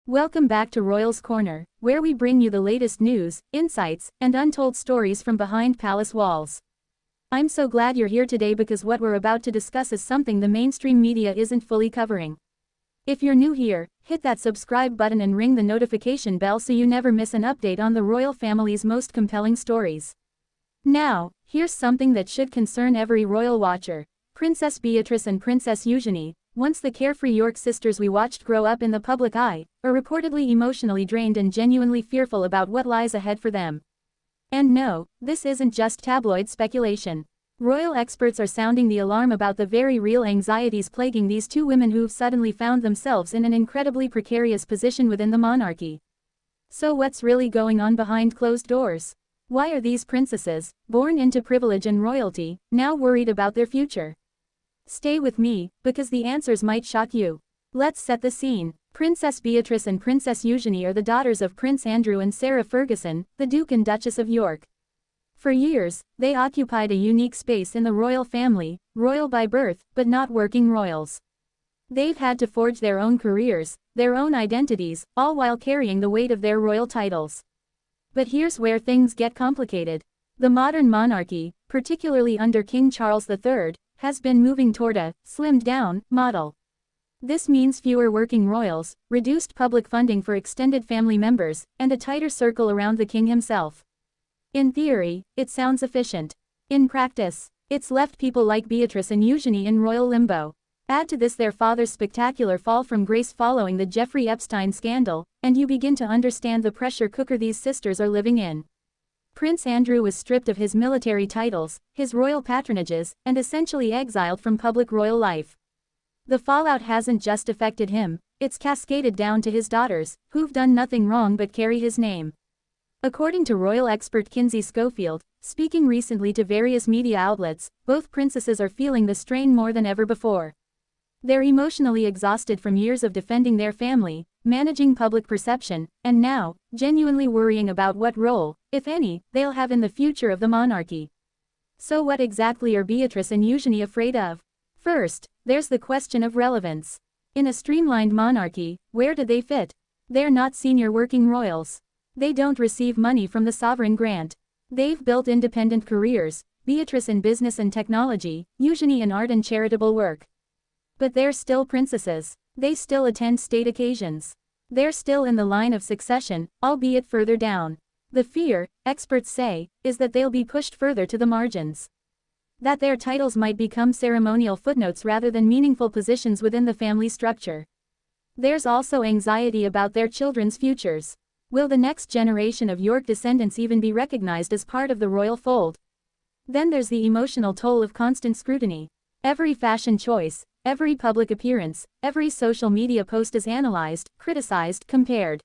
Welcome back to Royals Corner, where we bring you the latest news, insights, and untold stories from behind palace walls. I'm so glad you're here today because what we're about to discuss is something the mainstream media isn't fully covering. If you're new here, hit that subscribe button and ring the notification bell so you never miss an update on the royal family's most compelling stories. Now, here's something that should concern every royal watcher. Princess Beatrice and Princess Eugenie, once the carefree York sisters we watched grow up in the public eye, are reportedly emotionally drained and genuinely fearful about what lies ahead for them. And no, this isn't just tabloid speculation. Royal experts are sounding the alarm about the very real anxieties plaguing these two women who've suddenly found themselves in an incredibly precarious position within the monarchy. So what's really going on behind closed doors? Why are these princesses, born into privilege and royalty, now worried about their future? Stay with me, because the answers might shock you. Let's set the scene. Princess Beatrice and Princess Eugenie are the daughters of Prince Andrew and Sarah Ferguson, the Duke and Duchess of York. For years, they occupied a unique space in the royal family, royal by birth, but not working royals. They've had to forge their own careers, their own identities, all while carrying the weight of their royal titles. But here's where things get complicated. The modern monarchy, particularly under King Charles III, has been moving toward a slimmed-down model. This means fewer working royals, reduced public funding for extended family members, and a tighter circle around the king himself. In theory, it sounds efficient. In practice, it's left people like Beatrice and Eugenie in royal limbo. Add to this their father's spectacular fall from grace following the Jeffrey Epstein scandal, and you begin to understand the pressure cooker these sisters are living in. Prince Andrew was stripped of his military titles, his royal patronages, and essentially exiled from public royal life. The fallout hasn't just affected him, it's cascaded down to his daughters, who've done nothing wrong but carry his name. According to royal expert Kinsey Schofield, speaking recently to various media outlets, both princesses are feeling the strain more than ever before. They're emotionally exhausted from years of defending their family, managing public perception, and now, genuinely worrying about what role, if any, they'll have in the future of the monarchy. So what exactly are Beatrice and Eugenie afraid of? First, there's the question of relevance. In a streamlined monarchy, where do they fit? They're not senior working royals. They don't receive money from the sovereign grant. They've built independent careers, Beatrice in business and technology, Eugenie in art and charitable work. But they're still princesses. They still attend state occasions. They're still in the line of succession, albeit further down. The fear, experts say, is that they'll be pushed further to the margins. That their titles might become ceremonial footnotes rather than meaningful positions within the family structure. There's also anxiety about their children's futures. Will the next generation of York descendants even be recognized as part of the royal fold? Then there's the emotional toll of constant scrutiny. Every fashion choice, every public appearance, every social media post is analyzed, criticized, compared.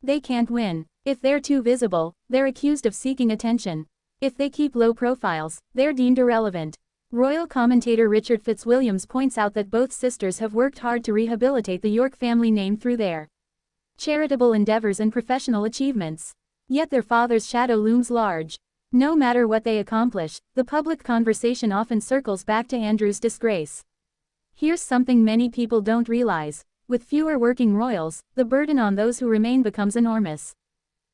They can't win. If they're too visible, they're accused of seeking attention. If they keep low profiles, they're deemed irrelevant. Royal commentator Richard Fitzwilliams points out that both sisters have worked hard to rehabilitate the York family name through their charitable endeavors and professional achievements. Yet their father's shadow looms large. No matter what they accomplish, the public conversation often circles back to Andrew's disgrace. Here's something many people don't realize. With fewer working royals, the burden on those who remain becomes enormous.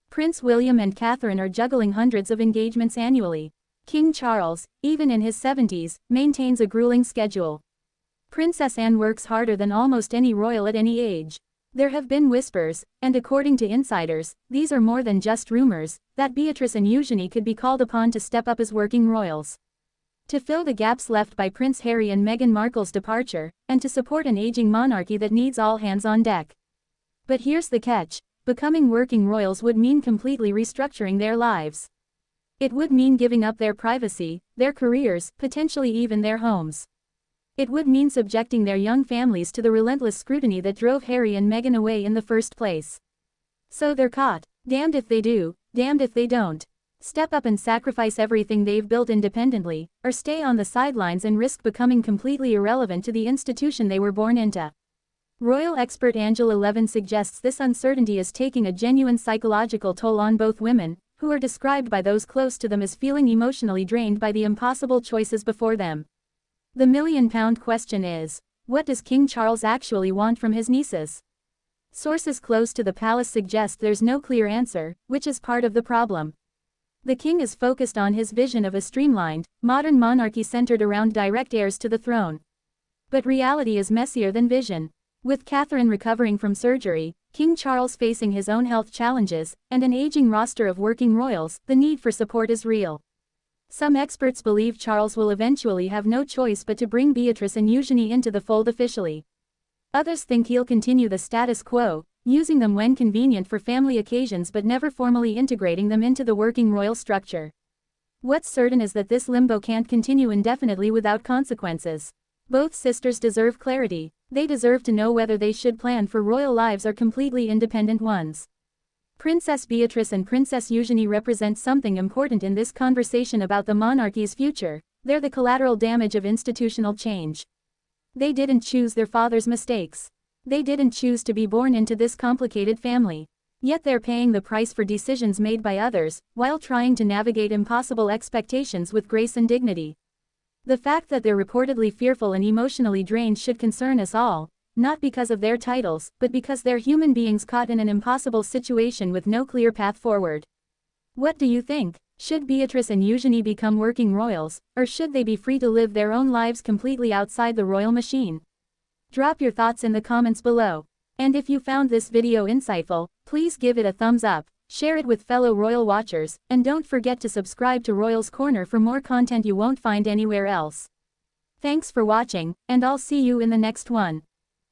Prince William and Catherine are juggling hundreds of engagements annually. King Charles, even in his 70s, maintains a grueling schedule. Princess Anne works harder than almost any royal at any age. There have been whispers, and according to insiders, these are more than just rumors, that Beatrice and Eugenie could be called upon to step up as working royals. To fill the gaps left by Prince Harry and Meghan Markle's departure, and to support an aging monarchy that needs all hands on deck. But here's the catch. Becoming working royals would mean completely restructuring their lives. It would mean giving up their privacy, their careers, potentially even their homes. It would mean subjecting their young families to the relentless scrutiny that drove Harry and Meghan away in the first place. So they're caught. Damned if they do, damned if they don't. Step up and sacrifice everything they've built independently, or stay on the sidelines and risk becoming completely irrelevant to the institution they were born into. Royal expert Angela Levin suggests this uncertainty is taking a genuine psychological toll on both women, who are described by those close to them as feeling emotionally drained by the impossible choices before them. The million-pound question is, what does King Charles actually want from his nieces? Sources close to the palace suggest there's no clear answer, which is part of the problem. The king is focused on his vision of a streamlined, modern monarchy centered around direct heirs to the throne. But reality is messier than vision. With Catherine recovering from surgery, King Charles facing his own health challenges, and an aging roster of working royals, the need for support is real. Some experts believe Charles will eventually have no choice but to bring Beatrice and Eugenie into the fold officially. Others think he'll continue the status quo, using them when convenient for family occasions but never formally integrating them into the working royal structure. What's certain is that this limbo can't continue indefinitely without consequences. Both sisters deserve clarity. They deserve to know whether they should plan for royal lives or completely independent ones. Princess Beatrice and Princess Eugenie represent something important in this conversation about the monarchy's future. They're the collateral damage of institutional change. They didn't choose their father's mistakes. They didn't choose to be born into this complicated family. Yet they're paying the price for decisions made by others, while trying to navigate impossible expectations with grace and dignity. The fact that they're reportedly fearful and emotionally drained should concern us all, not because of their titles, but because they're human beings caught in an impossible situation with no clear path forward. What do you think? Should Beatrice and Eugenie become working royals, or should they be free to live their own lives completely outside the royal machine? Drop your thoughts in the comments below. And if you found this video insightful, please give it a thumbs up, share it with fellow royal watchers, and don't forget to subscribe to Royals Corner for more content you won't find anywhere else. Thanks for watching, and I'll see you in the next one.